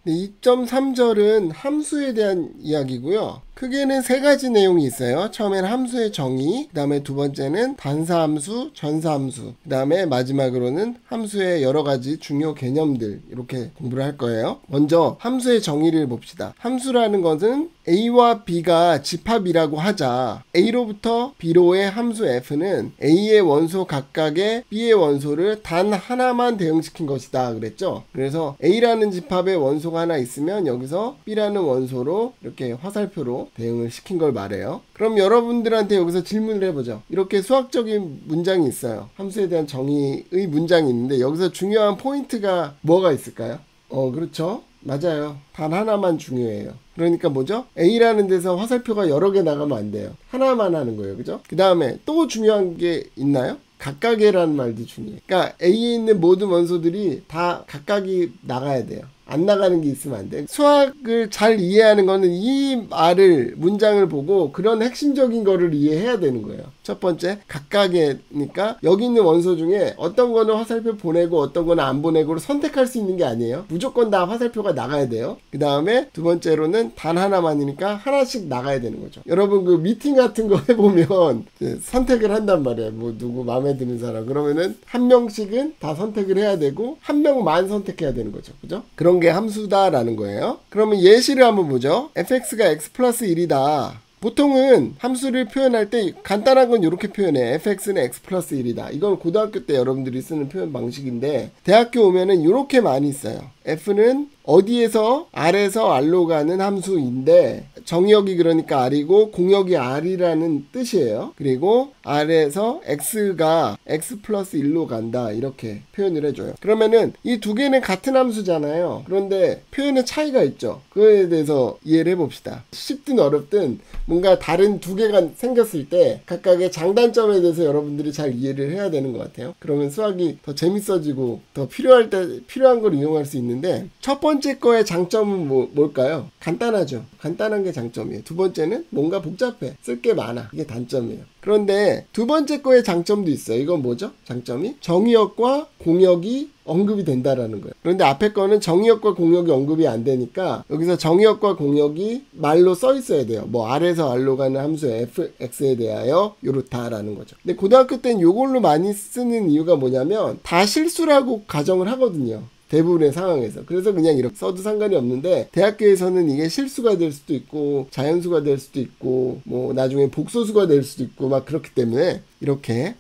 2.3절은 함수에 대한 이야기고요. 크게는 세 가지 내용이 있어요. 처음에는 함수의 정의, 그 다음에 두 번째는 단사함수, 전사함수, 그 다음에 마지막으로는 함수의 여러 가지 중요 개념들, 이렇게 공부를 할 거예요. 먼저 함수의 정의를 봅시다. 함수라는 것은 A와 B가 집합이라고 하자 A로부터 B로의 함수 F는 A의 원소 각각의 B의 원소를 단 하나만 대응시킨 것이다 그랬죠. 그래서 A라는 집합의 원소가 하나 있으면 여기서 B라는 원소로 이렇게 화살표로 대응을 시킨 걸 말해요. 그럼 여러분들한테 여기서 질문을 해보죠. 이렇게 수학적인 문장이 있어요. 함수에 대한 정의의 문장이 있는데 여기서 중요한 포인트가 뭐가 있을까요? 그렇죠. 맞아요. 단 하나만 중요해요. 그러니까 뭐죠? A라는 데서 화살표가 여러 개 나가면 안 돼요. 하나만 하는 거예요. 그죠? 그 다음에 또 중요한 게 있나요? 각각이라는 말도 중요해요. 그러니까 A에 있는 모든 원소들이 다 각각이 나가야 돼요. 안 나가는 게 있으면 안 돼. 수학을 잘 이해하는 거는 이 말을, 문장을 보고 그런 핵심적인 거를 이해해야 되는 거예요. 첫 번째, 각각이니까 여기 있는 원소 중에 어떤 거는 화살표 보내고 어떤 거는 안 보내고를 선택할 수 있는 게 아니에요. 무조건 다 화살표가 나가야 돼요. 그 다음에 두 번째로는 단 하나만이니까 하나씩 나가야 되는 거죠. 여러분 그 미팅 같은 거 해보면 선택을 한단 말이에요. 뭐 누구 마음에 드는 사람. 그러면은 한 명씩은 다 선택을 해야 되고 한 명만 선택해야 되는 거죠. 그죠? 그런 게 함수다라는 거예요. 그러면 예시를 한번 보죠. fx가 x 플러스 1이다. 보통은 함수를 표현할 때 간단한 건 이렇게 표현해. fx는 x 플러스 1이다. 이건 고등학교 때 여러분들이 쓰는 표현 방식인데 대학교 오면은 이렇게 많이 써요. f는 어디에서 R에서 R로 가는 함수인데 정역이 그러니까 R이고 공역이 R이라는 뜻이에요. 그리고 R에서 X가 X 플러스 1로 간다 이렇게 표현을 해줘요. 그러면은 이 두 개는 같은 함수잖아요. 그런데 표현의 차이가 있죠. 그거에 대해서 이해를 해봅시다. 쉽든 어렵든 뭔가 다른 두 개가 생겼을 때 각각의 장단점에 대해서 여러분들이 잘 이해를 해야 되는 것 같아요. 그러면 수학이 더 재밌어지고 더 필요할 때 필요한 걸 이용할 수 있는데 첫 번째 거의 장점은 뭘까요? 간단하죠. 간단한 게 장점이에요. 두 번째는 뭔가 복잡해. 쓸 게 많아. 이게 단점이에요. 그런데 두 번째 거의 장점도 있어요. 이건 뭐죠? 장점이 정의역과 공역이 언급이 된다라는 거예요. 그런데 앞에 거는 정의역과 공역이 언급이 안 되니까 여기서 정의역과 공역이 말로 써 있어야 돼요. 뭐 R에서 R로 가는 함수 fx에 대하여 요렇다라는 거죠. 근데 고등학교 때는 이걸로 많이 쓰는 이유가 뭐냐면 다 실수라고 가정을 하거든요. 대부분의 상황에서. 그래서 그냥 이렇게 써도 상관이 없는데 대학교에서는 이게 실수가 될 수도 있고 자연수가 될 수도 있고 뭐 나중에 복소수가 될 수도 있고 막 그렇기 때문에 이렇게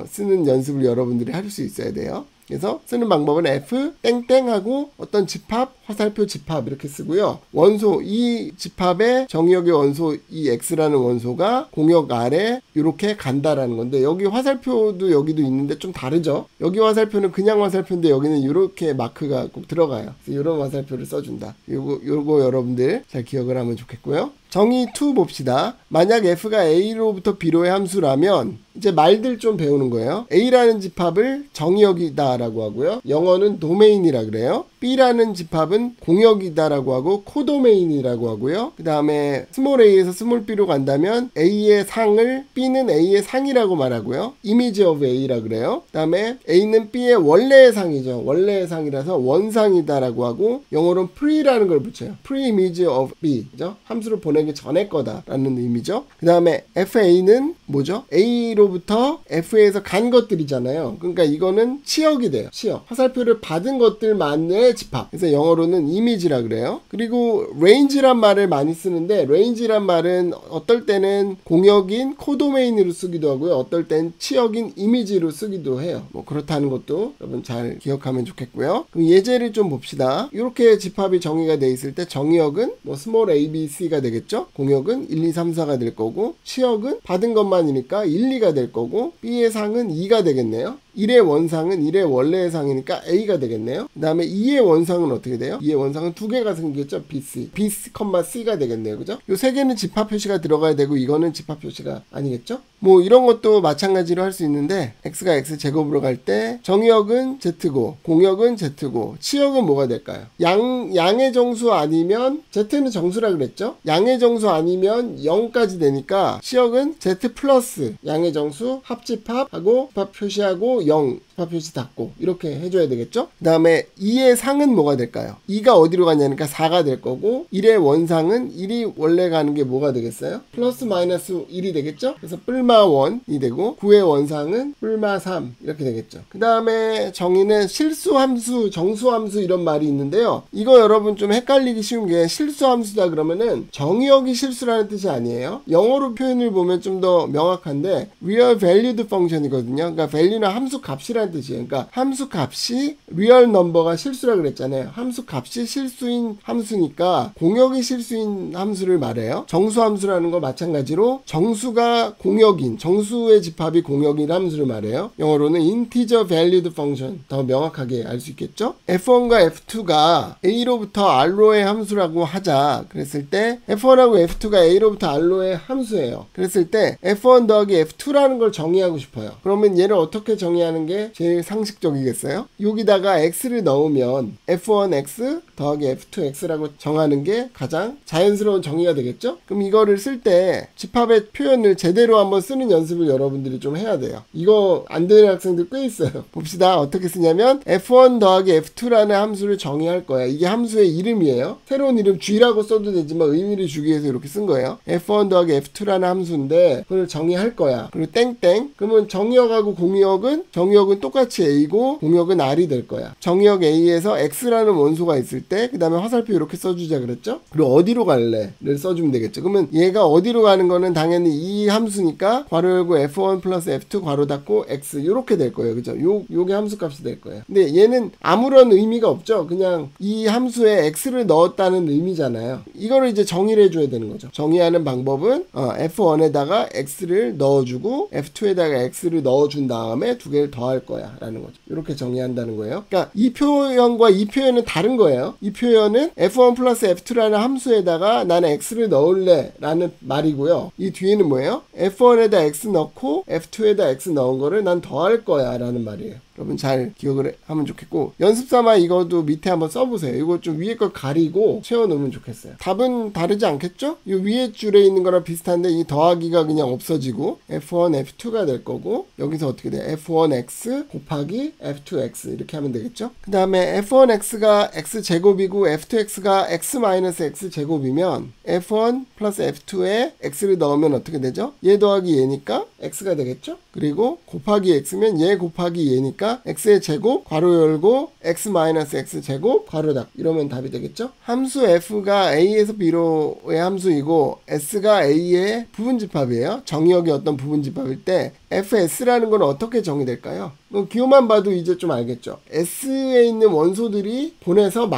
쓰는 연습을 여러분들이 할 수 있어야 돼요. 그래서 쓰는 방법은 F 땡땡하고 어떤 집합, 화살표 집합 이렇게 쓰고요. 원소, 이 집합의 정의역의 원소 이 X라는 원소가 공역 R에 이렇게 간다라는 건데 여기 화살표도 여기도 있는데 좀 다르죠. 여기 화살표는 그냥 화살표인데 여기는 이렇게 마크가 꼭 들어가요. 그래서 이런 화살표를 써준다. 요거 여러분들 잘 기억을 하면 좋겠고요. 정의 2 봅시다. 만약 f가 a로부터 b로의 함수라면 이제 말들 좀 배우는 거예요. a라는 집합을 정의역이다 라고 하고요. 영어는 도메인이라 그래요. b라는 집합은 공역이다라고 하고 코도메인이라고 하고요. 그 다음에 스몰 a에서 스몰 b로 간다면 a의 상을 b는 a의 상이라고 말하고요. image of a라 그래요. 그 다음에 a는 b의 원래의 상이죠. 원래의 상이라서 원상이다라고 하고 영어로는 pre라는 걸 붙여요. pre-image of b 그죠? 함수를 보내기 전에 거다라는 의미죠. 그 다음에 fa는 뭐죠? a로부터 f에서 간 것들이잖아요. 그러니까 이거는 치역이 돼요. 치역. 화살표를 받은 것들만의 집합. 그래서 영어로는 이미지라 그래요. 그리고 range란 말을 많이 쓰는데 range란 말은 어떨 때는 공역인 코도메인으로 쓰기도 하고요. 어떨 땐 치역인 이미지로 쓰기도 해요. 뭐 그렇다는 것도 여러분 잘 기억하면 좋겠고요. 그럼 예제를 좀 봅시다. 이렇게 집합이 정의가 돼 있을 때 정의역은 뭐 small a, b, c가 되겠죠. 공역은 1, 2, 3, 4가 될 거고 치역은 받은 것만이니까 1, 2가 될 거고 b의 상은 2가 되겠네요. 1의 원상은 1의 원래의 상이니까 A가 되겠네요. 그 다음에 2의 원상은 어떻게 돼요? 2의 원상은 두 개가 생기겠죠. BC, C가 되겠네요. 그죠? 요 세 개는 집합 표시가 들어가야 되고 이거는 집합 표시가 아니겠죠? 뭐 이런 것도 마찬가지로 할 수 있는데 X가 X 제곱으로 갈 때 정역은 Z고 공역은 Z고 치역은 뭐가 될까요? 양의 정수 아니면 Z는 정수라 그랬죠? 양의 정수 아니면 0까지 되니까 치역은 Z 플러스 양의 정수 합집합하고 집합 표시하고 0 집합 표시 닫고 이렇게 해줘야 되겠죠. 그 다음에 2의 상은 뭐가 될까요? 2가 어디로 가냐니까 4가 될 거고 1의 원상은 1이 원래 가는 게 뭐가 되겠어요? 플러스 마이너스 1이 되겠죠. 그래서 뿔마 1이 되고 9의 원상은 뿔마 3 이렇게 되겠죠. 그 다음에 정의는 실수함수, 정수함수 이런 말이 있는데요. 이거 여러분 좀 헷갈리기 쉬운 게 실수함수다 그러면은 정의역이 실수라는 뜻이 아니에요. 영어로 표현을 보면 좀 더 명확한데 real valued function이거든요. 그러니까 value는 함수 값이라는 뜻이에요. 그러니까 함수 값이 real number가 실수라 그랬잖아요. 함수 값이 실수인 함수니까 공역이 실수인 함수를 말해요. 정수함수라는 거 마찬가지로 정수가 공역인, 정수의 집합이 공역인 함수를 말해요. 영어로는 integer valued function, 더 명확하게 알 수 있겠죠. F1과 F2가 A로부터 R로의 함수라고 하자 그랬을 때 F1하고 F2가 A로부터 R로의 함수예요. 그랬을 때 F1 더하기 F2라는 걸 정의하고 싶어요. 그러면 얘를 어떻게 정의하는 게 제일 상식적이겠어요? 여기다가 X를 넣으면 F1X 더하기 F2X라고 정하는 게 가장 자연스러운 정의가 되겠죠? 그럼 이거를 쓸 때 집합의 표현을 제대로 한번 쓰는 연습을 여러분들이 좀 해야 돼요. 이거 안 되는 학생들 꽤 있어요. 봅시다. 어떻게 쓰냐면 F1 더하기 F2라는 함수를 정의할 거야. 이게 함수의 이름이에요. 새로운 이름 G라고 써도 되지만 의미를 주기 위해서 이렇게 쓴 거예요. F1 더하기 F2라는 함수인데 그걸 정의할 거야. 그리고 땡땡. 그러면 정의역하고 공역은 정의역은 똑같이 A고 공역은 R이 될 거야. 정의역 A에서 X라는 원소가 있을 때 그 다음에 화살표 이렇게 써주자 그랬죠? 그리고 어디로 갈래를 써주면 되겠죠. 그러면 얘가 어디로 가는 거는 당연히 이 함수니까 괄호 열고 F1 플러스 F2 괄호 닫고 X 이렇게 될 거예요. 그죠? 요게 함수 값이 될 거예요. 근데 얘는 아무런 의미가 없죠. 그냥 이 함수에 X를 넣었다는 의미잖아요. 이거를 이제 정의를 해줘야 되는 거죠. 정의하는 방법은 F1에다가 X를 넣어주고 F2에다가 X를 넣어준 다음에 두 개를 더할 거야 라는 거죠. 이렇게 정의한다는 거예요. 그러니까 이 표현과 이 표현은 다른 거예요. 이 표현은 F1 플러스 F2라는 함수에다가 나는 X를 넣을래 라는 말이고요. 이 뒤에는 뭐예요? F1에다 X 넣고 F2에다 X 넣은 거를 난 더할 거야 라는 말이에요. 여러분 잘 기억을 하면 좋겠고 연습 삼아 이것도 밑에 한번 써보세요. 이거 좀 위에 걸 가리고 채워놓으면 좋겠어요. 답은 다르지 않겠죠? 이 위에 줄에 있는 거랑 비슷한데 이 더하기가 그냥 없어지고 F1, F2가 될 거고 여기서 어떻게 돼? F1X 곱하기 F2X 이렇게 하면 되겠죠? 그 다음에 F1X가 X제곱이고 F2X가 X-X제곱이면 F1 플러스 F2에 X를 넣으면 어떻게 되죠? 얘 더하기 얘니까 X가 되겠죠? 그리고 곱하기 X면 얘 곱하기 얘니까 X의 제곱 괄호 열고 X-X 제곱 괄호 닫고 이러면 답이 되겠죠? 함수 F가 A에서 B로의 함수이고 S가 A의 부분집합이에요. 정의역이 어떤 부분집합일 때 FS라는 건 어떻게 정의될까요? 기호만 봐도 이제 좀 알겠죠? S에 있는 원소들이 보내서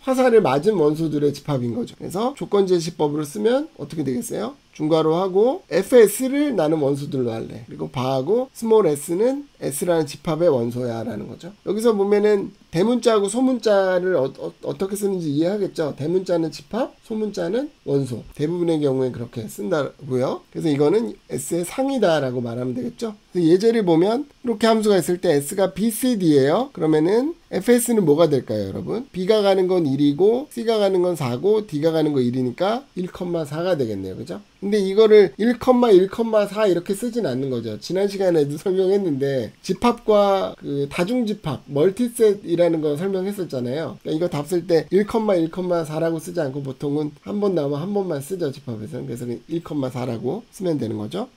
화살을 맞은 원소들의 집합인 거죠. 그래서 조건제시법으로 쓰면 어떻게 되겠어요? 중괄호 하고 FS를 나는 원소들로 할래. 그리고 바하고 스몰 s는 S라는 집합의 원소야 라는 거죠. 여기서 보면은 대문자하고 소문자를 어떻게 쓰는지 이해하겠죠? 대문자는 집합, 소문자는 원소. 대부분의 경우에 그렇게 쓴다고요. 그래서 이거는 S의 상이다 라고 말하면 되겠죠? 예제를 보면 이렇게 함수가 있을 때 S가 B, C, D예요. 그러면은 FS는 뭐가 될까요, 여러분? B가 가는 건 1이고 C가 가는 건 4고 D가 가는 거 1이니까 1,4가 되겠네요. 그죠? 근데 이거를 1,1,4 이렇게 쓰진 않는 거죠. 지난 시간에도 설명했는데 집합과 그 다중집합, 멀티셋이라는 거 설명했었잖아요. 그러니까 이거 답 쓸 때 1,1,4라고 쓰지 않고 보통은 한 번 나오면 한 번만 쓰죠, 집합에서는. 그래서 1,4라고 쓰면 되는 거죠.